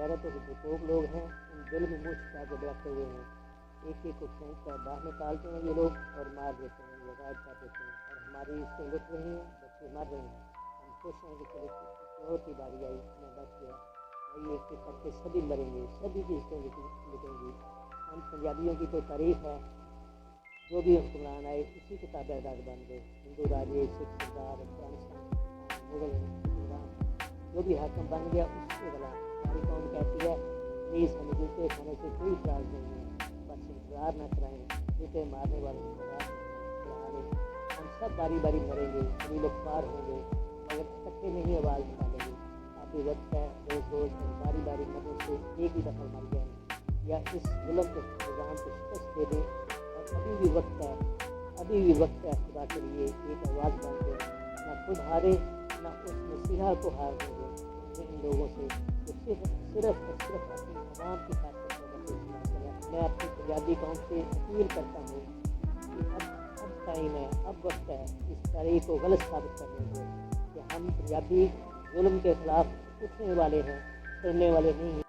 غیرت اور بزرگ لوگ ہیں ان دل میں منہ چھپا کے بیٹھے ہوئے ہیں، ایک ایک کو کھینچ کر باہر نکالتے ہیں یہ لوگ اور مار دیتے ہیں، یہ غائب کر دیتے ہیں، اور ہماری عزتیں لٹ رہی ہیں، بچے مر رہے ہیں۔ ہم خوش ہیں کہ چلو کسی اور کی باری آئی، میں بچ گیا۔ بھائی ایک ایک کر کے سبھی مریں گے، سبھی کی عزتیں لٹیں گی۔ ہم پنجابیوں کی تو تعریف ہے، جو بھی حکمران آئے اسی کے تابع دار بن گئے، ہندو راجے، سکھ سردار، افغانستان مغل حکمران، جو بھی حاکم بن گیا اس کے غلام۔ ہماری قوم کہتی ہے پلیز ہمیں جوتے کھانے سے کوئی اعتراض نہیں ہے، بس انتظار نہ کرائیں، جوتے مارنے والے انتظار کرائیں، ہم سب باری باری مریں گے، قلیل اخبار ہوں گے مگر اکٹھے نہیں آواز نکالیں گے۔ اب بھی وقت ہے، روز روز ہم باری باری مرنے سے ایک ہی دفعہ مر جائیں یا اس ظلم کے نظام کو شکست دے دیں۔ اور ابھی بھی وقت ہے، ابھی بھی وقت ہے خدا کے لیے ایک آواز بن کے نہ خود ہارے نہ اس مسیحا کو ہارنے دیں ان لوگوں سے جو صرف اور صرف اپنی عوام کی خاطر میں اپنی پنجابی قوم سے اپیل کرتا ہوں کہ اب ٹائم ہے، اب وقت ہے اس تاریخ کو غلط ثابت کرنے کے کہ ہم پنجابی ظلم کے خلاف اٹھنے والے ہیں، ڈرنے والے نہیں ہیں۔